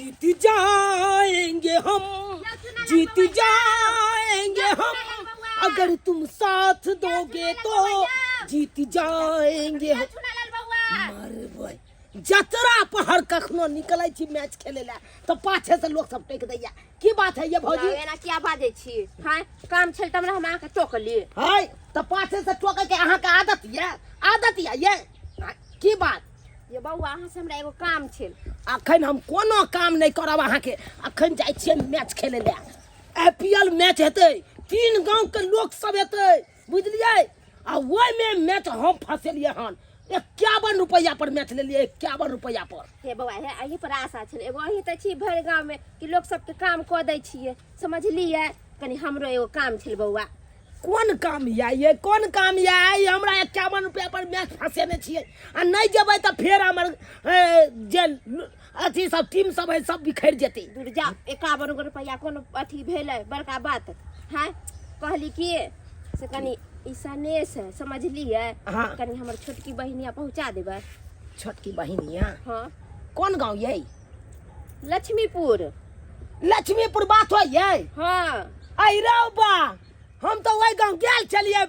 जीत जाएंगे हम, जीत जाएंगे हम, अगर तुम साथ दोगे तो जीत जाएंगे हम। मारे भाई जतरा पहाड़ कखनो निकलै छी मैच खेले ला तो पाछे से लोग सब टेक दैया। की बात है ये भौजी? एना किया बाजे छी? हां काम छल तमरा हम आके टोकली। हाय तो पाछे से टोके के अहाँ के आदत ये की बात? ये बउआ अहाँ से हमरा एगो काम छल। अखन हम कोनो काम नहीं करब अहाँ के। अखन जाय छियै मैच खेले ला। आईपीएल मैच हेतै, 3 गांव के लोग सब हेतै, बुझलियै? आ ओइ में मैच हम फसेलियै हन। 51 रुपया पर मैच ले लिए, 51 रुपया पर। हे बउआ हे अही पर आशा छल। एगो अही त छी भर गांव में कि लोग सब के काम क दै छियै, समझलियै? कनी हमरो एगो काम छल बउआ। कौन काम ये कौन काम ये? हमरा 51 रुपया पर मैच फसेने छियै आ नहीं जेबै त फेर हमर जे अथी सब टीम सब है सब बिखर जेतै। दूर जा 51 रुपया कोनो अथी भेलै बड़का बात है? कहली कि से कनी ई सनेश है, समझलियै? हाँ। कनी हमर छोटकी बहिनिया पहुंचा देबै। छोटकी बहिनिया? हां। कौन गांव ये? लक्ष्मीपुर। लक्ष्मीपुर बात हो ये? हां। आई रौ बा हम तो वही गांव गेल छलिए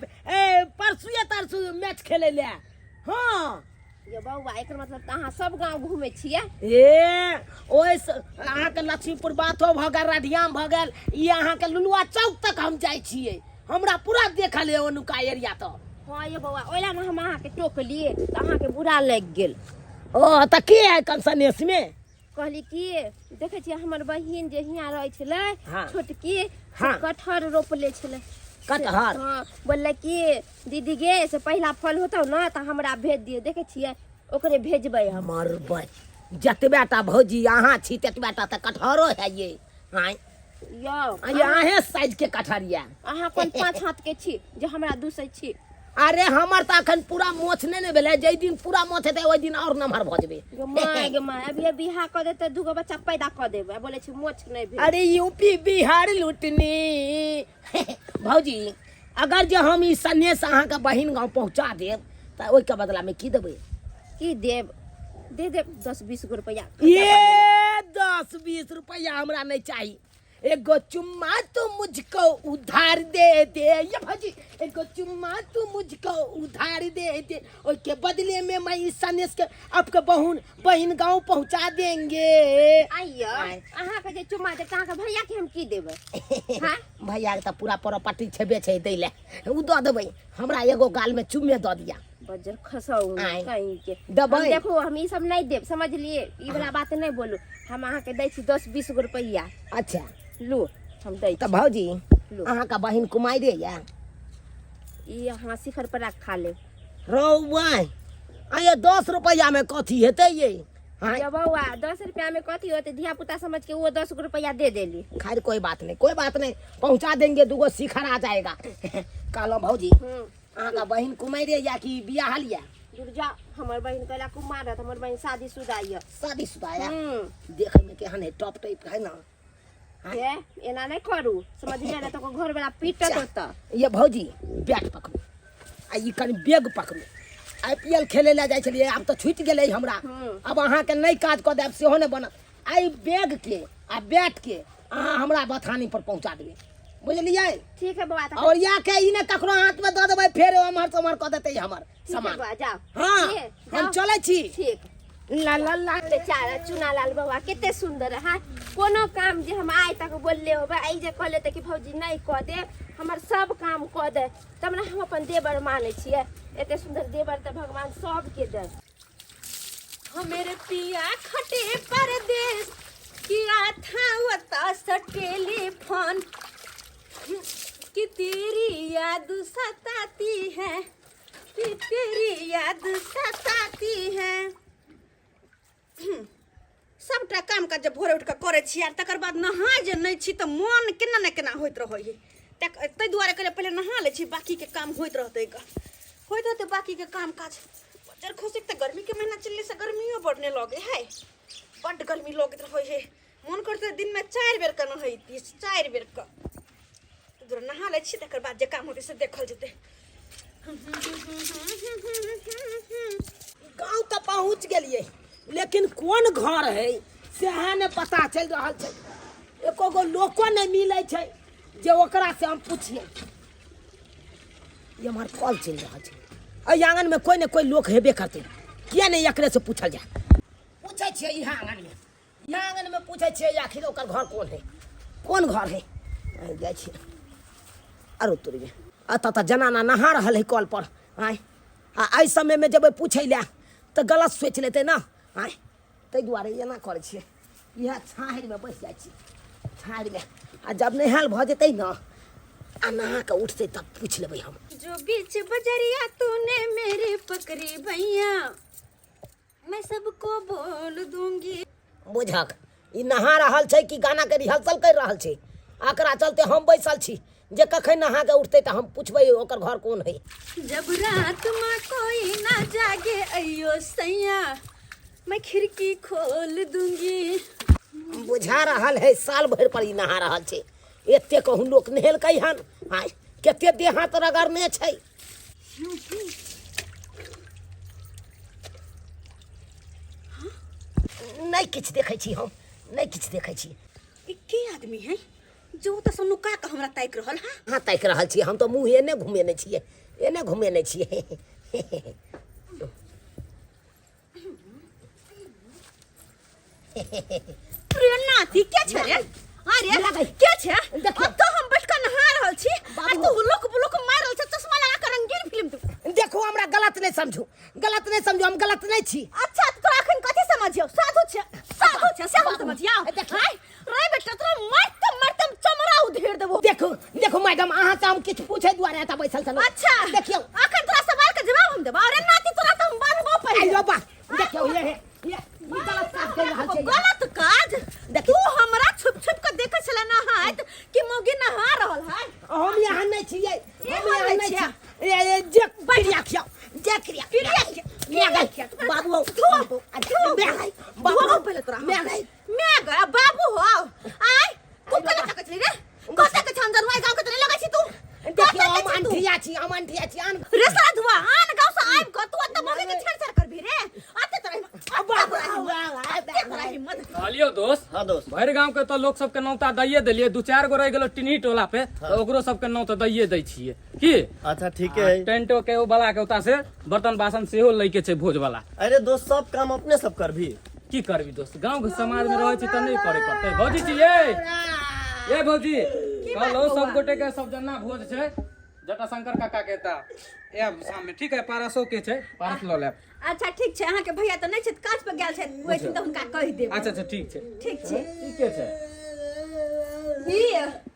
परसुए मैच खेले ले। हाँ ये बउआ एकर मतलब अहाँ सब गांव घूमे छियै? ओइ अहाँ के लक्ष्मीपुर बातो भ गेल, राधियाम भ गेल, ई अहाँ के लुलुआ चौक तक हम जाय छियै। हमरा पूरा देखल है ओनुका एरिया तो। हां ये बउआ ओइला न हम अहाँ के टोकलिए त अहाँ के बुरा लग गेल। ओ त के है कंसनेस में? कहली कि देखे छियै हमर बहिन जे हियां रहै छलै, हाँ। छोटकी हाँ। कटहर रोपले छलै। कटहर? हाँ बोलले कि दीदी गे से पहला फल होतौ न त हमरा भेज दिए। देखे छियै ओकरे भेजबै हम। मरबै जतबेटा भौजी अहाँ छी ततबेटा त कटहरो है ये। हां यो अहे साइज के कटहर ये। अहाँ कोन 5 हाथ के छी जे हमरा दूसै छी? अरे हमर त अखन पूरा मोछ नहीं भेले। जै दिन पूरा मोछ हेतै ओइ दिन और नमहर भ जेबे। गे माय अभी बियाह क देते दुगो बच्चा पैदा क देबै। बोले छी मोछ नहीं भेल। अरे यूपी बिहार लुटनी। भौजी अगर जे हम ई सनेश अहाँ के बहिन गांव पहुंचा देब त ओइ के बदला में की देबै? की देब? दे देब 10-20 रुपया। ये 10-20 रुपया हमरा नहीं चाहिए। एगो चुम्मा तू मुझको उधार दे दे। ये भौजी एगो चुम्मा तू मुझको उधार दे दे। और के बदले में मैं इस सनेश के आपके बहन गांव पहुंचा देंगे। आइयो अहाँ के जे चुम्मा दे अहाँ के भैया के हम की देबै? हां भैया के त पूरा प्रॉपर्टी छेबे छै दै ले। उ द देबै। हमरा एगो गाल में चुम्मे द दिया। बजर खसाऊ कहीं के दबै। देखो हम ई सब नहीं देब, समझलिए? ई वाला बात नहीं बोलू। हम अहाँ के दै छी 10-20 रुपया। अच्छा लो हम दै त भौजी लो। अहाँ का बहिन कुमाई दे या? ई अहाँ शिखर पर खा ले। रौवाई आये 10 रुपया में कथी हेतै ये? हां ये बउआ 10 रुपया में कथी होते? धिया पुता समझ के वो 10 रुपया दे देली। खैर कोई बात नहीं पहुंचा देंगे। दुगो शिखर आ जाएगा। कहलो भौजी अहाँ का बहिन कुमाई दे या कि बियाह लिया? दूर जा हमर बहिन कहला कुमार है, हमर बहिन शादीशुदा है। शादीशुदा है? देखे में केहन है? टॉप टाइप है ना? ये एना नहीं करू, समझिए ना? तो घर वाला पीटत होता। ये भौजी बैट पकड़ू आ ई कनी बैग पकड़ू। आईपीएल खेले ला जाय छलिए, आब तो छूट गेलै हमरा। अब अहाँ के नहीं काज क देब सेहो नहीं बनत। आई बैग के आ बैट के अहाँ हमरा बथानी पर पहुंचा देबै, बुझलियै? ठीक है बउआ। और या के ई ने ककरो हाथ में द देबै फेर हमर समर क देतै हमर सामान। बउआ जाओ। हां हम चलै छी। ठीक। ला ला ला बेचारा चुनालाल बउआ कितने सुंदर है। कोनो काम जे हम आइ तक बोलले होबे आई जे कहले त कि भौजी नहीं क दे, हमर सब काम क दे, तब ना हम अपन देवर माने छिए। एते सुंदर देवर त भगवान सब के दे। हम मेरे पिया खटे परदेश किया था वता टेलीफोन कि तेरी याद सताती है, कि तेरी याद सताती है। सबटा काम काज जब भोरे उठ के करे छी आर तकर बाद नहा जे नहीं छी त मन केना न केना होइत रहै है। तै दुआरे कहले पहले नहा ले छी, बाकी के काम होइत रहतै बाकी के काम काज। बजर खुशिक त गर्मी के महीना चलले से गर्मियो बढ़ने लगे है। बड गर्मी लगत रहै है। मन करते दिन में 4 बेर का नहाइती, 4 बेर का। तो जरा नहा ले छी तकर बाद जे काम होते से देखल जेते। गांव तक पहुंच गेलिए लेकिन कौन घर है सेहे ने पता चल रहा छै। एको गो लोको नहीं मिले छै जे ओकरा से हम पूछिए। ये हमार कॉल चल रहा छै। अई आंगन में कोई न कोई लोग हेबे करते, किया नहीं एकरे से पूछल जाए। पूछे छिए यहाँ आंगन में, यहाँ आंगन में पूछे छिए आखिर ओकर घर कौन है, कौन घर है। आई जाय छिए अरे तोरी अत त जनाना नहा रहल है कॉल पर। आय आई समय में जब पूछे ला तो गलत सोच लेते ना। आय ताहि दुआरे एना करे छिए, यह छाहरि में बैस जाइ छिए, छाहरि में आ जब नहाल भ जेतै ना आ नहा के उठते तब पूछ लेबै हम। जो बीच बजरिया तूने मेरी पकड़ी भैया, मैं सबको बोल दूंगी। बुझक ई नहा रहल छै कि गाना के रिहर्सल कर रहल छै, आकरा चलते हम बैसल छी जे कखन नहा के उठते तो हम पूछबै ओकर घर कौन है। जब रात में कोई ना जागे अयो सैया, मैं खिड़की खोल दूंगी। बुझा रहल है साल भर पर ई नहा रहल छै। एते कहूँ लोक नहेलकै हन, आय कते देह हाथ रगड़ने छै। नहीं किछ देखे छी हम, नहीं किछ देखे छी। ई के आदमी है जो त सनुका के हमरा ताक रहल है। हाँ ताक रहल छी हम तो मुँह एने घुमेने छिए, एने घुमेने छिए। प्रिय नाती के छ रे? अरे के छ? अब तो हम बैठ के नहा रहल छी आ तू लोक बुलोक मार रहल छ, चश्मा लगा के रंगीन फिल्म तू। देखो हमरा गलत नहीं समझू, गलत नहीं समझू, हम गलत नहीं छी। अच्छा तोरा अखन कथि समझियो? साधु छ, साधु छ से हम समझिया। हाय रे बेटा तोरा मरते मरते चमड़ा उधेर देबो। देखो देखो मैडम अहाँ से हम किछ पूछे दुआरे एता बैसल छलौ। अच्छा देखियो अखन तोरा सवाल के जवाब हम देबो। अरे नाती तोरा त हम बानबो पहिले। अयो बा देखियो ये गलत काज कर रहल छै। गलत काज? तू हमरा छुप छुप के देखे छले ना हाथ कि मौगी नहा रहल है। हम यहाँ नहीं छिए, हम यहाँ यहाँ नहीं नहीं छियै। छी। ये जे क्रिया खियाओ, जे क्रिया क्रिया बाबू बाबू पहले तोरा मैं गया बाबू हो। आय तू कला का कचली रे? कते के छंदर वाई गांव के तने लगा छी तू? देखियो हम अंठिया छी, हम अंठिया छी। आन रे साला धुआ आन गांव से आइब क तू त मौगी के छेड़छाड़ करबी रे। आते तोरा तोरा हिम्मत। कहलियो दोस्त। हाँ दोस्त। भर गांव के तो लोग सबके नौता दैये देलिए, दू चार गो रह गेलो टिन्ही टोला पे तो ओकरो सबके नौता दैये दै छिए की। अच्छा ठीक है। टेंटो के ओ बला के ओता से बर्तन बासन सेहो लै के छै भोज वाला। अरे दोस्त सब काम अपने सब कर भी की करबी दोस्त, गांव के समाज में रहै छी त नहीं करे पड़ते। भौजी छी ये भौजी कहलो सब गोटे के सब जना भोज छै जटा शंकर काका के ता ए सामने ठीक है। पारसो के छै, पारस ल लेब। अच्छा ठीक छै, अहाँ के भैया त नहीं छै, काज पे गेल छै, ओइ दिन त हुनका कहि देब। अच्छा अच्छा ठीक छै, ठीक छै। ठीके छै।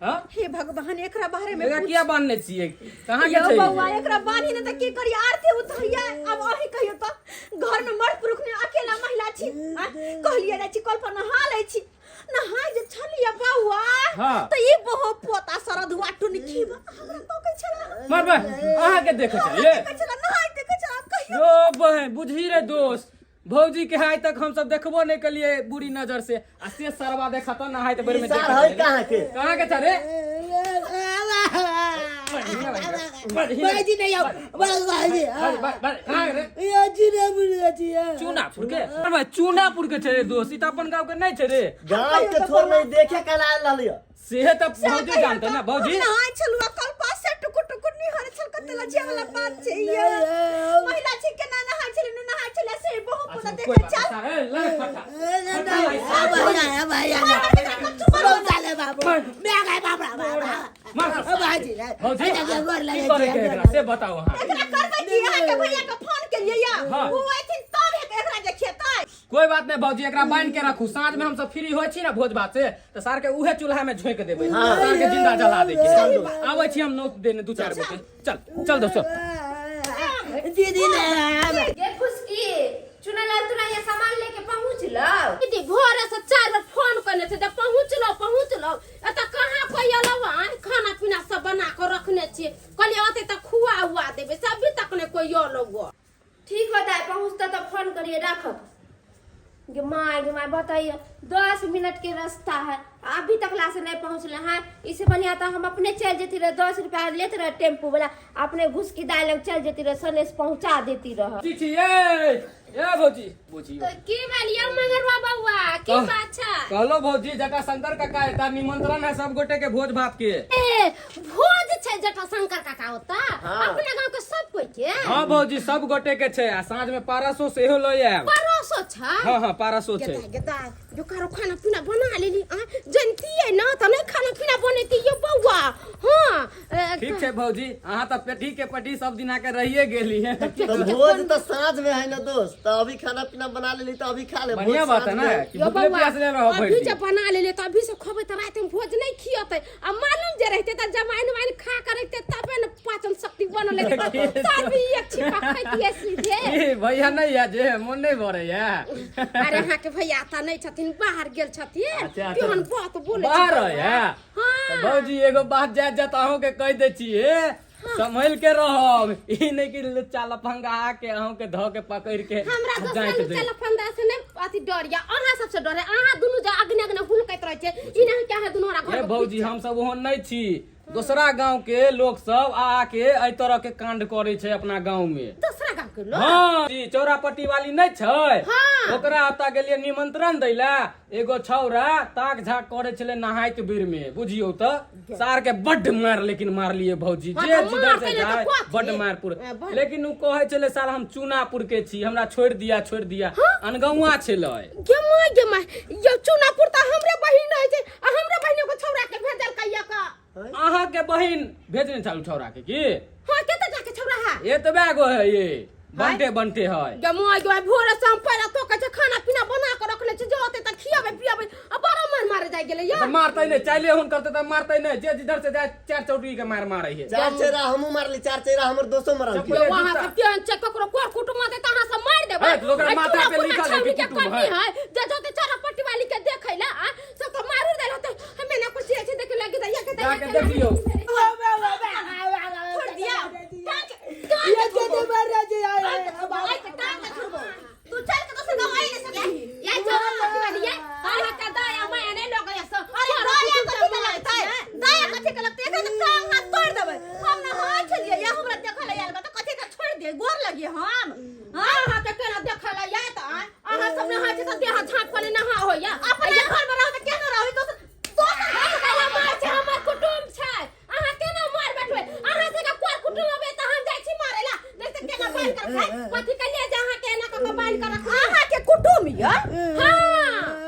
हां हे भगवान एकरा बारे में एकरा किया बांधने छिए, कहां के यो छै बउआ एकरा बानी ने त की करी? आरती उतारिया। अब अही कहियो त घर में मर्द पुरुष ने अकेला महिला छी। कहलिए जाइ छी कल पर नहा लै छी, नहाय जे छलिया बउआ हाँ। त ई बहु पोता सरधुआ टुनखी हमरा तो कह छला मर बे अहाँ के देखे छलिए? कह छला नहाय देखे छला कहियो। यो बहन बुझी रे दोस्त, भौजी के हाय तक हम सब देखबो नहीं कलिए बुरी नजर से, आ से सरवा देखा त नहाय त बेर में सार है कहाँ के? कहां के छ रे? बाजी नहीं आओ बाजी कहां रे? ये जीरा बुला जी चूनापुर के? अरे भाई चूनापुर के छ रे दोस्त, ई त अपन गांव के नहीं छ रे। गाँव के छोर नहीं देखे कल आयल रहलियो। से त भौजी जानते ना भौजी। नहाय छलुआ कल पास से टुकुर टुकुर निहारे छल कतेला जे वाला बात छै ये। महिला छी के ना नहाय छले न नहाय छले से बहु पोता कोई देखे बात चल। नहीं, ए ले फटा भौजी की करे के एकरा से बताओ। हां एकरा करबै की? अहाँ के भैया के फोन केलिए या हाँ। वो आइथिन तब एकरा जे खेतै। कोई बात नहीं भौजी, एकरा बांध के रखू, साँझ में हम सब फ्री होय छी ना भोज भात से तो सार के उहे चूल्हा में झोंक देबै, सार के जिंदा जला दै के। आबै छी हम नोत देने दू चार गोटे। चल चल दोस्त दीदी ने ये खुशकी चुनालाल तोरा ये सामान लेके पहुंच लो। दीदी भोर से 4 बार फोन करने से पहुंच लो। एत कहां कोई अलवान खाना पीना सब बना के रखने छी, कहलिए ओते त खुआ हुआ देबे, सभी तक ने कोई अलवा। ठीक होता है पहुंचता तो फोन करिए रखब। गे माय बताइए 10 मिनट के रास्ता है, अभी तक ला से नहीं पहुँचले हैं। इससे बढ़िया तो हम अपने चल जेती रहे, 10 रुपया लेते रहे टेम्पू वाला, अपने घुस की दाल लग चल जेती रहे, सनेस पहुँचा देती रह। चीची ये भौजी भौजी की बालिया मंगरवा बउआ की कह- बात छा? कहलो भौजी जटा शंकर काका एता निमंत्रण है सब गोटे के भोज भात के। ए भोज छै जटा शंकर काका होता हाँ। अपने गांव के सब कोई के हाँ भौजी सब गोटे के छै आ साँझ में पारसो सेहो लय आएब। परोसो छै। हाँ हाँ पारसो छै। गेदा जो कारो खाना पीना बना लेली आ जनती है ना त नहीं खाना पीना बनेती ये बउआ। हां ठीक छै भौजी अहाँ तो पेटी के पटी सब दिना के रहिए गेली है। तो भोज तो साँझ में है ना दोस्त, तो अभी खाना पीना बना लेली तो अभी खा ले। बढ़िया भोज बात है साँझ ना में। कि भूखले प्यासले रहो भर अभी दिन। जब बना लेले त अभी से खबे त रात में भोज नहीं खियते आ मालूम जे रहते त जमाइन वाइन खा कर रहते तबे न पाचन शक्ति बनल रहते तभी एक छिपा खाइती सीधे। ई भैया नहीं है जे मन नहीं भरे है। अरे हाँ के भैया त नहीं छथिन बाहर गेल छथिन अच्छा, अच्छा। केहन बात बोले बाहर है हां तो भौजी एगो बात जात जात अहूं के कह दे छिए संभल के रहब। ई नहीं कि लुच्चा लफंगा आके अहूं के ध के पकड़ के हमरा जाइत दोस्त दे। चल फंदा से नहीं अति डरिया अहाँ सबसे डरे अहाँ दुनु जा अग्नि अग्नि हुलकैत रहे छे ई नहीं क्या है दुनु हमरा हे घर भौजी हम सब ओहन नहीं छी। दूसरा गांव के लोग सब आके एहि तरह के कांड करे छै अपना गांव में। दूसरा गांव के लोग हाँ जी चौरापट्टी वाली नहीं छै हाँ। ओकरा ओता गेलिए निमंत्रण दैला एगो छौरा ताक झाक करे छले नहाइत बीर में बुझियो त सार के बड्ड मार लेकिन मारलिए भौजी हाँ, जे तो जिधर मार से पहले तो जाए कथी? बड्ड मार पुर बड्ड। लेकिन उ कहे छले सार हम चूनापुर के छी हमरा छोड़ दिया अनगौआ छले। गेमा ये चुनापुर त हमरे बहिन रहे छे आ हमरे बहिन को छौरा के भेजल कहिया का अहाँ के बहिन भेजने छल छौरा के की हां केते जाके छौरा है ये तो बैगो है ये बंटे बंटे है। गेमा जो भोर शाम पहले तो कहे खाना पीना बना के रखले छे जोते त खियाबे पियाबे आ बड़ा मन मारे जाय गेले या तो मारते नहीं चाइले हुन करते तो मारते नहीं जे जिधर से जाए चार चौटरी के मार मारे है। चार चेहरा हमू मारली, चार चेहरा हमर दोस्तों मरल की। चप्पल- वहां से केन चेक ककरो कोर कुटुम दे त अहाँ सब मार देबे है, लोग माथा पे लिखल है कि कुटुम है। जे जोते चारा पट्टी वाली के देखैला आ सब तो मारू देल होते हमें ना कुछ ऐसे देखे लगे त या के जाके देखियो छोड़ दिया ये जदे मार जे आए तू चल के दोसर गांव आई ले सके या चोरा पट्टी वाली है हां का दया मैं नहीं लोग ऐसा अरे दया कथि के लगता है दया कथि के लगता है एकरा तो टांग हाथ तोड़ देबे हम ना हां चलिए या हमरा देखल आयल बा तो कथि के छोड़ दे गोर लगिए हम हां हां के केना देखल आया त अहाँ सब ने हाथ से देह झांप कोले ना हो या अपने घर में रहो त केना रहो दोसर घर काला मार छै हमर कुटुंब छै अहाँ केना मार बैठबे अहाँ से का कोई कुटुंब आबे त हम जाय छी मारेला नहीं त केना बांध कर खाय कथि के ले जा अहाँ केना क बांध कर रख अहाँ के कुटुंब या हां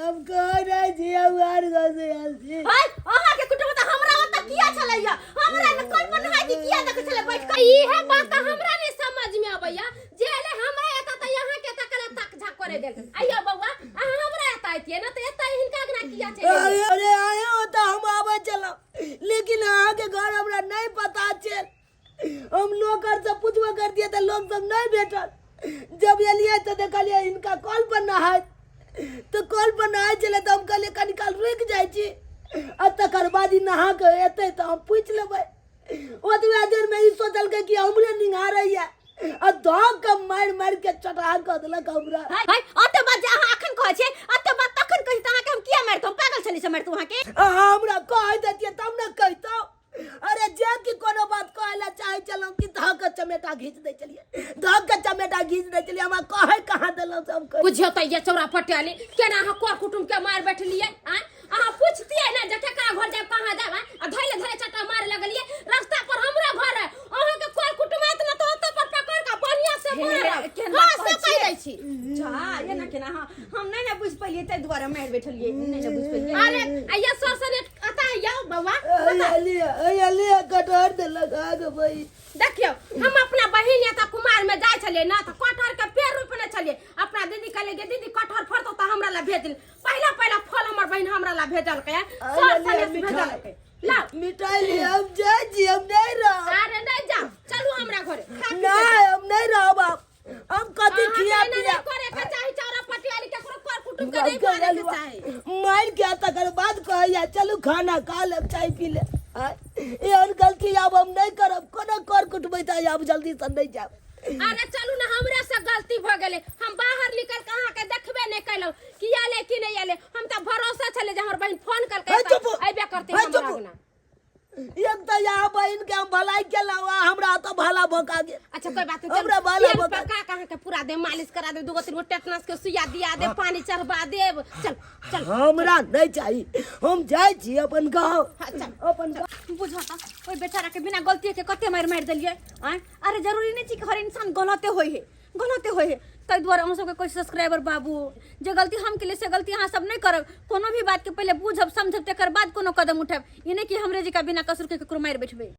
हम कह रहे छी हमार घर से आयल छी। हाय अहाँ के कुटुंब त हमरा ओत किया छलैया हमरा न कल्पना है कि किया देख छले बैठ के ई है बात त हमरा नहीं समझ में आबैया जेले हमरा एता त यहाँ के तकला तक झक करे देल आइयो बउआ अहाँ हमरा एता आइतिए न त एता हिनका गना किया छले अरे आए हो तो हम आवे चलो, लेकिन अहाँ के घर हमरा नहीं पता चल। हम लोग घर से पूछबो कर दिए तो लोग सब नहीं भेटल। जब एलिए तो देखलिए इनका कॉल पर नहाय तो कॉल पर नहाय चले तो हम कहलिए कनी काल रुक जाय छी आ तकर बाद ही नहा के एते तो हम पूछ लेबै। ओतबे देर में ई सोचल के कि हमरे निहारैया आ दग के मार मार के चटा क देलक हमरा। हाय अते बात जे अहाँ अखन कहै छै अते बात तखन कहि त अहाँ के हम किया मारतौ पागल छली से मारतौ अहाँ के। हमरा कह देतिए तब न कहतो। अरे जे की कोनो बात कहला चाहे चलो कि धक के चमेटा घींच दे चलिए, धक के चमेटा घींच दे चलिए। हमरा कहे कहां देलो सब कह बुझियो त ये चौरा पटियाली केना अहाँ कोर कुटुंब के मार बैठलिए अहाँ पूछतिए ना जे केकरा घर जाब कहां जाब आ धैले धैले चटा मारे लगलिए रास्ता पर हमरा घर है अहाँ के कोर कुटुंब इतना तो ओत पर पकड़ के बढ़िया से मार हां से कह दै छी जा ये ना केना हम नहीं ना बुझ पलिए तै दुआरे मार बैठलिए नहीं ना बुझ पलिए। अरे ये सरसने अता यो बाबा अले कटहर देलक आगे भाई। देखियो हम अपना बहिन या कुमार में जाय छले ना त कटहर के पेड़ रोपने छलिए अपना दीदी कहले गे दीदी कटहर फरतो त हमरा ला भेज पहला पहला फल हमर बहिन हमरा ला भेजल के सरसने भेजल के ला मिठाई ले हम जाय छी, हम नहीं रह। अरे नहीं जाओ चलू हमरा घरे नहीं हम नहीं रह बाप। हम कथि खिया पिया करे के चाही चौरा पटियाली के कोर कुटुंब के नहीं करे के चाही मार के तकर बाद कहया चलू खाना खा ले चाय पी ले। एहन गलती अब हम नहीं करब। कोनो कर कुटबै त अब जल्दी से नहीं जाब। अरे चलू ना हमरे से गलती भ गेले हम बाहर निकल के अहाँ के देखबे नहीं कैलौ कि आले कि नहीं आले हम त भरोसा छले जे हमर बहन फोन करके है चुप। आइबे करते है हम चुप। आगना एक तो यहाँ बहन के हम भलाई के लावा हमरा तो भला भोका गे अच्छा कोई बात हमरा बाला तेल बता। पका कहाँ के पूरा दे मालिश करा दे दूगो तीनगो टेटनस के सुइया दिया दे पानी चढ़वा दे चल चल हमरा नहीं चाहिए हम जाय छी अपन गांव अच्छा। अपन गाँव। बुझता ओइ बेचारा के बिना गलती के कते मार देलिए अरे जरूरी नहीं छी कि हर इंसान गलते होय है ताहि दुआरे हम सबके कोई सब्सक्राइबर बाबू जे गलती हम के लिए से गलती अहाँ सब नहीं करब कोनो भी बात के पहले बुझब समझब तकर बाद कोनो कदम उठाब ई नहीं कि हमरे जी का बिना कसूर के ककरो मार बैठबे